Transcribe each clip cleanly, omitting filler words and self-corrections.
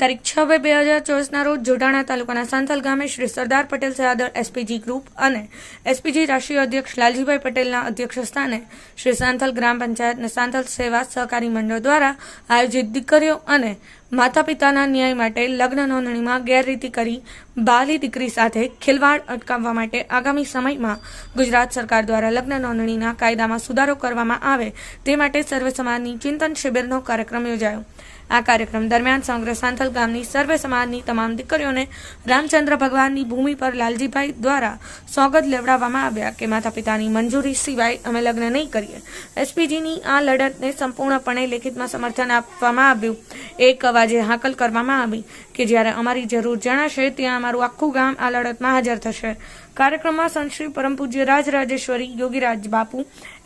તારીખ 6/2/2024 રોજ જોટાણા તાલુકાના સાંથલ ગામે શ્રી સરદાર પટેલ સયાદર એસપીજી ગ્રુપ અને એસપીજી રાષ્ટ્રીય અધ્યક્ષ લાલજીભાઈ પટેલના અધ્યક્ષ સ્થાને શ્રી સાંથલ ગ્રામ પંચાયત અને સાંથલ સેવા સહકારી મંડળ દ્વારા આયોજિત દીકરીઓ અને માતા પિતાના ન્યાય માટે લગ્ન નોંધણીમાં ગેરરીતિ કરી બાલી દીકરી સાથે ખિલવાડ અટકાવવા માટે આગામી સમયમાં ગુજરાત સરકાર દ્વારા લગ્ન નોંધણીના કાયદામાં સુધારો કરવામાં આવે તે માટે સર્વે સમાજની ચિંતન શિબિરનો કાર્યક્રમ યોજાયો। આ કાર્યક્રમ દરમિયાન સમગ્ર સાંથલ ગામની સર્વે સમાજની તમામ દીકરીઓને રામચંદ્ર ભગવાનની ભૂમિ પર લાલજીભાઈ દ્વારા સોગંદ લેવડાવવામાં આવ્યા કે માતા પિતાની મંજૂરી સિવાય અમે લગ્ન નહીં કરીએ। એસપીજીની આ લડતને સંપૂર્ણપણે લેખિતમાં સમર્થન આપવામાં આવ્યું। એક અવાજે હાકલ કરવામાં આવી કે જ્યારે અમારી જરૂર જણાશે ત્યાં અમારું આખું ગામ આ લડતમાં હાજર થશે। કાર્યક્રમમાં સંત શ્રી પરમ પૂજ્ય રાજરાજેશ્વરી યોગીરાજ બાપુ,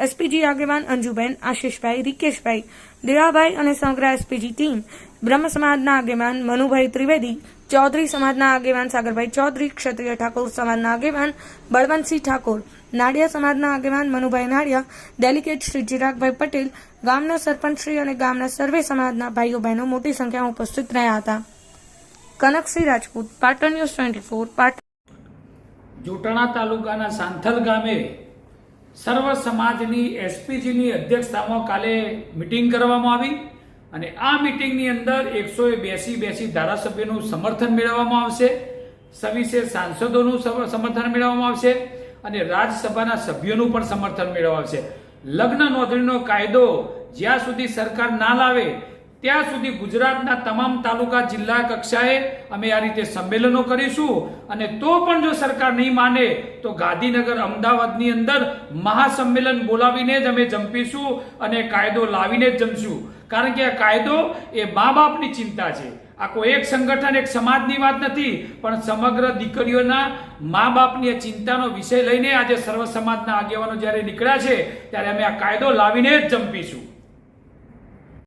એસપીજી આગેવાન અંજુબેન, આશીષભાઈ, રિકેશભાઈ, દેવાભાઈ અને સમગ્ર એસપીજી ટીમ, બ્રહ્મ સમાજના આગેવાન મનુભાઈ ત્રિવેદી, ચૌધરી સમાજના આગેવાન સાગરભાઈ ચૌધરી, ક્ષત્રિય ઠાકોર સમાજના આગેવાન બળવંતસિંહ ઠાકોર, નાડિયા સમાજના આગેવાન મનુભાઈ નાડિયા, ડેલિગેટ શ્રી ચિરાગભાઈ પટેલ, ગામના સરપંચશ્રી અને ગામના સર્વે સમાજના ભાઈઓ બહેનો મોટી સંખ્યામાં ઉપસ્થિત રહ્યા હતા। કનકસિંહ રાજપૂત, પાટણ ન્યૂઝ 24, પાટણ। જોટાણા તાલુકાના સાંથલ ગામે સર્વ સમાજની એસપીજીની અધ્યક્ષતામાં કાલે મિટિંગ કરવામાં આવી અને આ મિટિંગની અંદર 182 ધારાસભ્યોનું સમર્થન મેળવવામાં આવશે, 26 સાંસદોનું સમર્થન મેળવવામાં આવશે અને રાજ્યસભાના સભ્યોનું પણ સમર્થન મેળવવામાં આવશે। લગ્ન નોંધણીનો કાયદો જ્યાં સુધી સરકાર ના લાવે ત્યાં સુધી ગુજરાતના તમામ તાલુકા જિલ્લા કક્ષાએ અમે આ રીતે સંમેલનો કરીશું અને તો પણ જો સરકાર નહીં માને તો ગાંધીનગર અમદાવાદની અંદર મહાસંમેલન બોલાવીને જ અમે જંપીશું અને કાયદો લાવીને જ જમશું। કારણ કે આ કાયદો એ મા બાપની ચિંતા છે। આ કોઈ એક સંગઠન એક સમાજની વાત નથી, પણ સમગ્ર દીકરીઓના મા બાપની ચિંતાનો વિષય લઈને આજે સર્વ સમાજના આગેવાનો જ્યારે નીકળ્યા છે ત્યારે અમે આ કાયદો લાવીને જ જંપીશું।